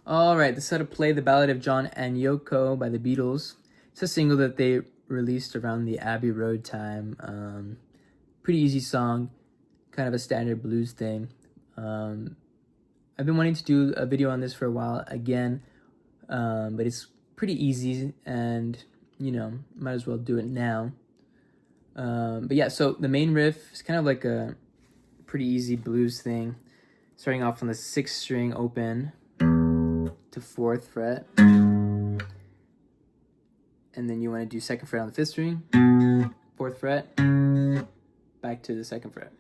Alright, this is how to play the Ballad of John and Yoko by the Beatles. It's a single that they released around the Abbey Road time. Pretty easy song, kind of a standard blues thing. I've been wanting to do a video on this for a while again, but it's pretty easy and, might as well do it now. But yeah, so the main riff is kind of like a pretty easy blues thing, starting off on the 6th string open to 4th fret, and then you want to do 2nd fret on the 5th string, 4th fret, back to the 2nd fret.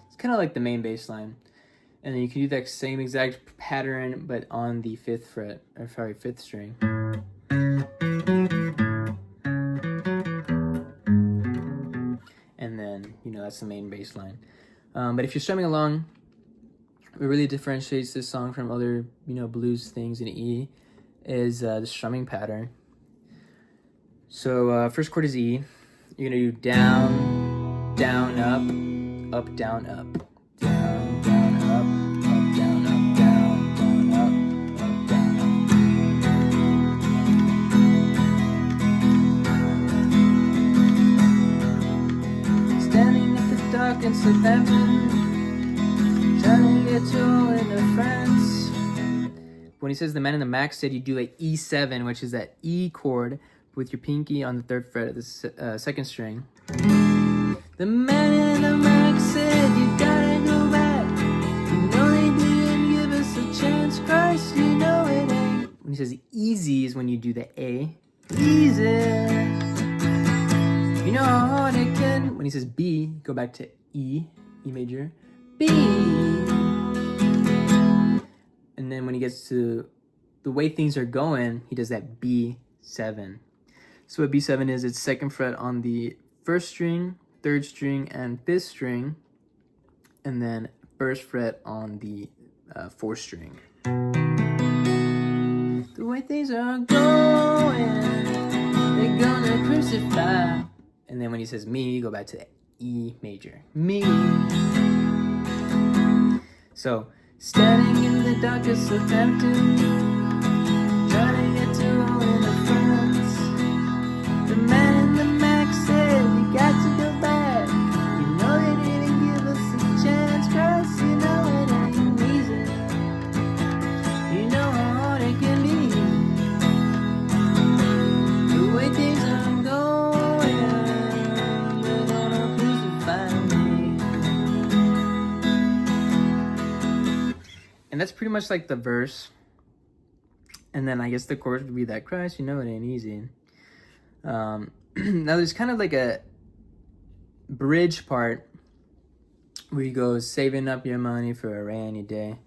It's kind of like the main bass line, and then you can do that same exact pattern but on the 5th fret, or sorry, 5th string. And then, that's the main bass line. But if you're strumming along, what really differentiates this song from other, blues things in E is the strumming pattern. So first chord is E. You're gonna do down, down, up, up, down, up, down, down, up, up, down, up, down, down, up, up, down, up. Standing at the dock in Southampton, trying to get to in the friends. When he says the man in the Mac said, you do a E7, which is that E chord with your pinky on the 3rd fret of the 2nd string. The man in the Mac said, you gotta go back. You know they didn't give us a chance, Christ, you know it ain't. When he says easy is when you do the A. Easy. You know how hard it can. When he says B, go back to E, E major. B. And then when he gets to the way things are going, he does that B7. So what B7 is, it's 2nd fret on the 1st string, 3rd string, and 5th string, and then 1st fret on the 4th string. The way things are going, they're gonna crucify. And then when he says me, go back to the E major. Me. So, standing in the dark of Southampton, trying to get to all in the friends. The man in the Mac said, you got to go back. You know they didn't give us a chance, Christ, you know it ain't easy. You know how hard it can be. The way things are going, they're gonna crucify me. And that's pretty much like the verse. And then I guess the chorus would be that, Christ, you know it ain't easy. Now there's kind of like a bridge part where you go saving up your money for a rainy day.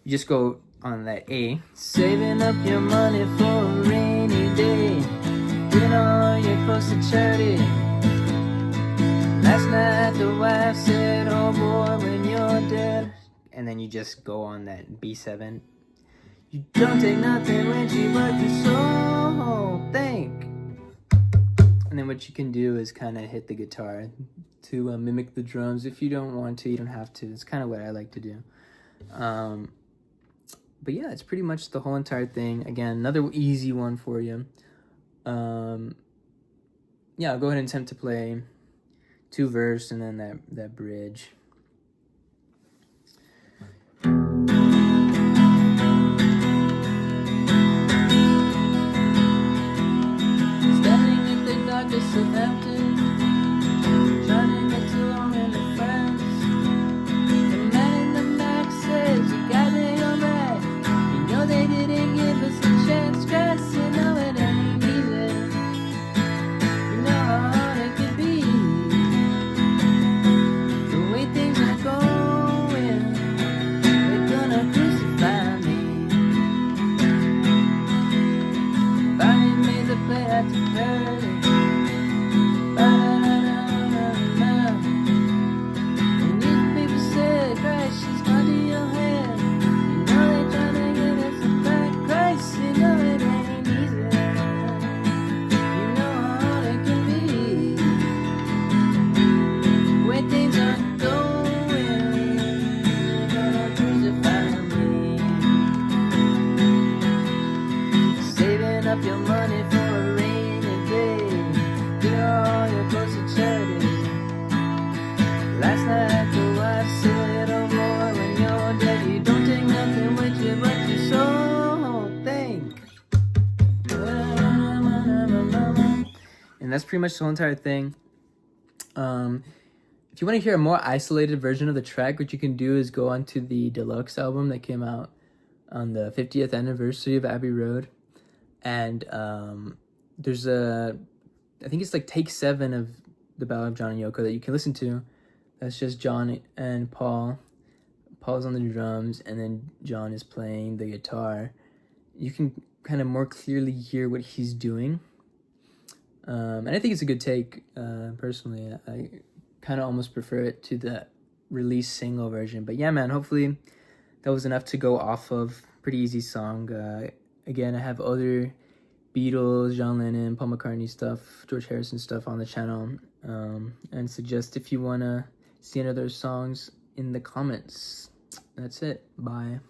You just go on that A. Saving up your money for a rainy day. Giving all your clothes to charity. Last night the wife said, oh boy, when you're dead. And then you just go on that B7. You don't take nothing with you but your soul. Think. And then what you can do is kind of hit the guitar to mimic the drums. If you don't want to, you don't have to. It's kind of what I like to do. But yeah, it's pretty much the whole entire thing. Again, another easy one for you. Yeah, I'll go ahead and attempt to play 2 verse and then that bridge. Southampton, trying to get to all in the friends. The man in the Mac says you gotta go back. You know they didn't give us a chance, Christ, you know it ain't easy. You know how hard it can be. The way that's pretty much the whole entire thing. If you want to hear a more isolated version of the track, what you can do is go onto the deluxe album that came out on the 50th anniversary of Abbey Road. And there's I think it's like take 7 of the Ballad of John and Yoko that you can listen to. That's just John and Paul. Paul's on the drums, and then John is playing the guitar. You can kind of more clearly hear what he's doing. And I think it's a good take, personally. I kind of almost prefer it to the release single version. But yeah, man, hopefully that was enough to go off of. Pretty easy song. Again, I have other Beatles, John Lennon, Paul McCartney stuff, George Harrison stuff on the channel. And suggest if you want to see any other songs in the comments. That's it. Bye.